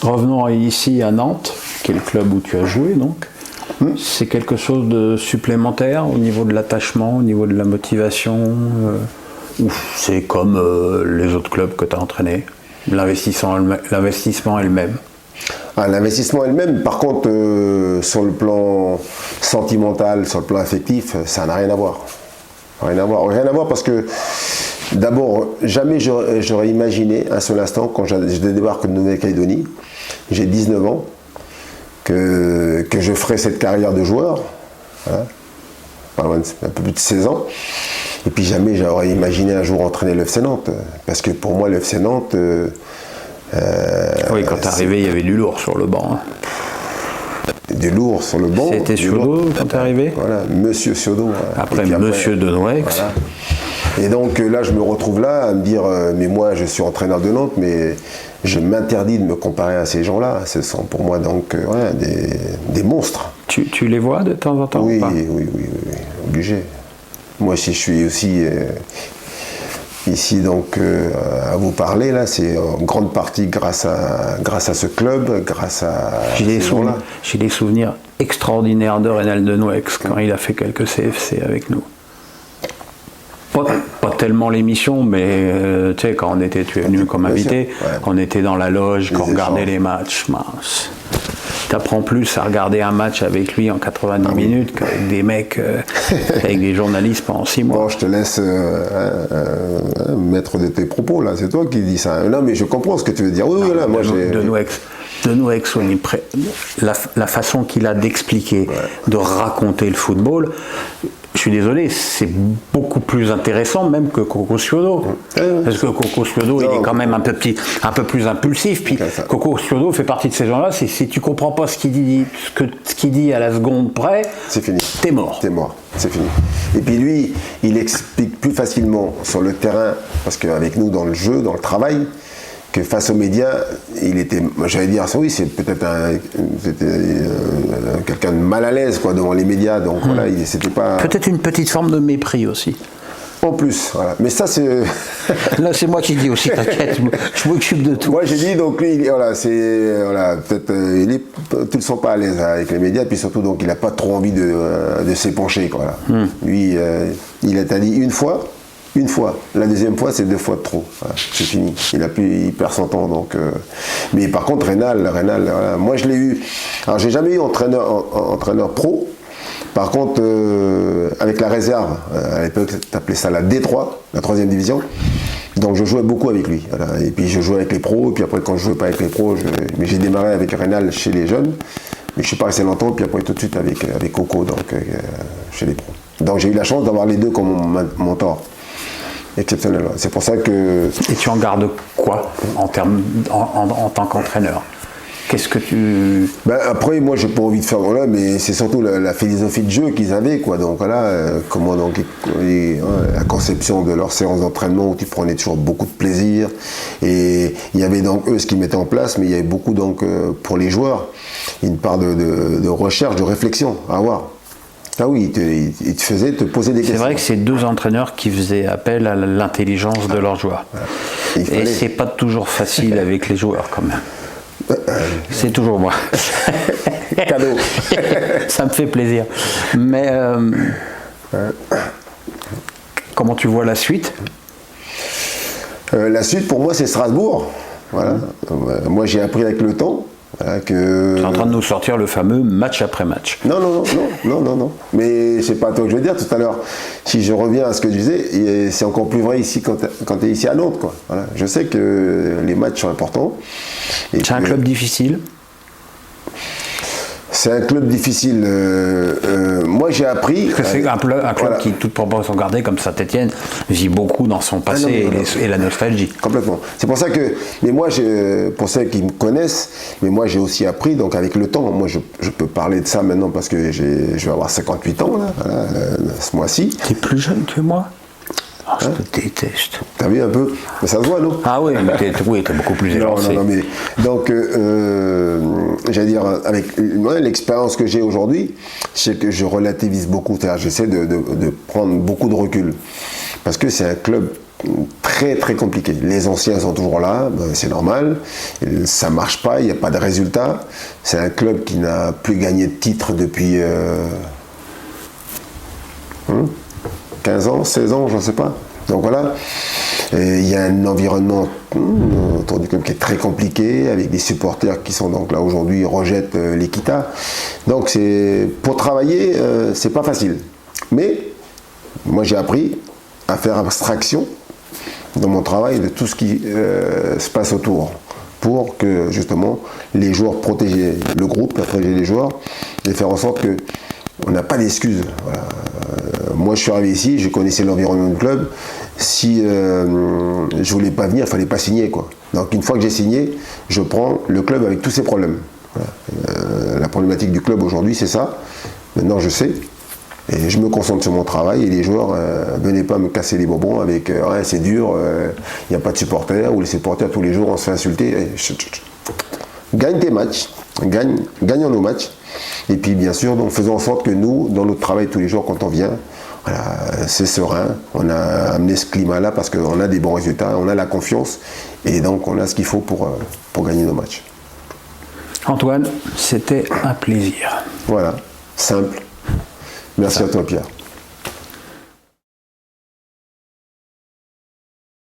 Revenons ici à Nantes, qui est le club où tu as joué donc. C'est quelque chose de supplémentaire au niveau de l'attachement, au niveau de la motivation ou c'est comme les autres clubs que tu as entraînés? L'investissement est le même. L'investissement est le même. Par contre, sur le plan sentimental, sur le plan affectif, ça n'a rien à voir. Rien à voir parce que d'abord, jamais j'aurais imaginé un seul instant quand je débarque de Nouvelle-Calédonie, j'ai 19 ans, que je ferais cette carrière de joueur, hein, un peu plus de 16 ans. Et puis jamais j'aurais imaginé un jour entraîner le FC Nantes. Parce que pour moi, le FC Nantes... oui, quand t'es arrivé, il y avait du lourd sur le banc. Hein. Du lourd sur le banc. C'était Ciodo quand t'es arrivé? Voilà, Monsieur Ciodo. Après, Monsieur de Noex. Voilà. Et donc là, je me retrouve là à me dire, mais moi, je suis entraîneur de Nantes, mais je m'interdis de me comparer à ces gens-là. Ce sont pour moi donc voilà, des monstres. Tu les vois de temps en temps? Oui, ou pas? oui, obligé. Moi, si je suis aussi ici donc à vous parler, là, c'est en grande partie grâce à ce club, grâce à ces gens-là. J'ai des souvenirs extraordinaires de Reynald de Noex quand il a fait quelques CFC avec nous. Pas tellement l'émission, mais tu sais, quand tu es venu comme invité, quand on était dans la loge, quand on regardait les matchs, mince. T'apprends plus à regarder un match avec lui en 90 minutes qu'avec des mecs, avec des journalistes pendant 6 mois. Bon, je te laisse mettre de tes propos, là, c'est toi qui dis ça. Non, mais je comprends ce que tu veux dire. Oui, non, là, moi j'ai... De Noex, la façon qu'il a d'expliquer, de raconter le football, je suis désolé, c'est beaucoup plus intéressant même que Coco Ciodo. Parce que Coco Ciodo, il est quand même un peu plus impulsif. Puis Coco Ciodo fait partie de ces gens-là. Si tu comprends pas ce qu'il dit à la seconde près, c'est fini. T'es mort. T'es mort, c'est fini. Et puis lui, il explique plus facilement sur le terrain, parce qu'avec nous, dans le jeu, dans le travail, que face aux médias, il était, j'allais dire, oui, c'est peut-être quelqu'un de mal à l'aise quoi, devant les médias, donc voilà, c'était pas... Peut-être une petite forme de mépris aussi. En plus, voilà. Mais ça c'est... Là c'est moi qui dis aussi, t'inquiète, je m'occupe de tout. Moi j'ai dit, donc lui, peut-être, tous ne sont pas à l'aise avec les médias, puis surtout, donc il n'a pas trop envie de s'épancher, quoi. Voilà. Lui, il a dit une fois, la deuxième fois c'est 2 fois de trop, voilà, c'est fini, il perd son temps donc mais par contre Reynald, voilà, moi je l'ai eu, alors j'ai jamais eu entraîneur pro, par contre avec la réserve, à l'époque t'appelais ça la D3, la 3e division, donc je jouais beaucoup avec lui, voilà. Et puis je jouais avec les pros, et puis après quand je jouais pas avec les pros, mais j'ai démarré avec Reynald chez les jeunes, mais je suis pas resté longtemps, puis après tout de suite avec Coco, donc chez les pros, donc j'ai eu la chance d'avoir les deux comme mentor. Exceptionnel. C'est pour ça que... Et tu en gardes quoi en tant qu'entraîneur? Qu'est-ce que tu... Après, moi, j'ai pas envie de faire voilà, mais c'est surtout la philosophie de jeu qu'ils avaient, quoi. Donc voilà, comment donc la conception de leur séance d'entraînement où tu prenais toujours beaucoup de plaisir. Et il y avait donc eux ce qu'ils mettaient en place, mais il y avait beaucoup donc pour les joueurs une part de recherche, de réflexion à avoir. Ah oui, il te faisait te poser des questions. C'est vrai que c'est 2 entraîneurs qui faisaient appel à l'intelligence de leurs joueurs. Et c'est pas toujours facile avec les joueurs quand même. C'est toujours moi. Cadeau. Ça me fait plaisir. Mais comment tu vois la suite? La suite pour moi c'est Strasbourg. Voilà. Moi j'ai appris avec le temps. Voilà, que... Tu es en train de nous sortir le fameux match après match. Non. Mais c'est pas toi que je veux dire tout à l'heure. Si je reviens à ce que je disais, c'est encore plus vrai ici quand tu es ici à Nantes, quoi. Voilà. Je sais que les matchs sont importants. C'est un club difficile. C'est un club difficile. Moi, j'ai appris... Parce que c'est un club voilà, qui, toute proportion gardée, comme Saint-Etienne, vit beaucoup dans son passé et la nostalgie. Complètement. C'est pour ça que... Mais moi, pour ceux qui me connaissent, mais moi, j'ai aussi appris, donc avec le temps, moi, je peux parler de ça maintenant parce que je vais avoir 58 ans, là, voilà, ce mois-ci. Tu es plus jeune que moi? Oh, je te déteste. T'as vu un peu? Mais ça se voit, non? Ah oui, mais t'es beaucoup plus élancé. Non, mais donc, j'allais dire, avec l'expérience que j'ai aujourd'hui, c'est que je relativise beaucoup. J'essaie de prendre beaucoup de recul. Parce que c'est un club très très très compliqué. Les anciens sont toujours là, ben, c'est normal. Ça marche pas, il n'y a pas de résultat. C'est un club qui n'a plus gagné de titre depuis 15 ans, 16 ans, je ne sais pas. Donc voilà, il y a un environnement autour du club qui est très compliqué, avec des supporters qui sont donc là aujourd'hui, rejettent l'Equita. Donc pour travailler, c'est pas facile. Mais moi j'ai appris à faire abstraction dans mon travail de tout ce qui se passe autour, pour que justement les joueurs protègent le groupe, protéger les joueurs, et faire en sorte que on n'a pas d'excuses. Voilà. Moi je suis arrivé ici, je connaissais l'environnement du club. Si je voulais pas venir, il fallait pas signer, quoi. Donc une fois que j'ai signé, je prends le club avec tous ses problèmes. Voilà. La problématique du club aujourd'hui, c'est ça. Maintenant je sais. Et je me concentre sur mon travail, et les joueurs, venez pas me casser les bonbons avec ouais, c'est dur, il n'y a pas de supporters, ou les supporters tous les jours on se fait insulter. Gagne tes matchs, gagnons nos matchs, et puis bien sûr, donc, faisons en sorte que nous, dans notre travail tous les jours quand on vient, voilà, c'est serein, on a amené ce climat-là parce qu'on a des bons résultats, on a la confiance, et donc on a ce qu'il faut pour gagner nos matchs. Antoine, c'était un plaisir. Voilà, simple. Merci à toi Pierre.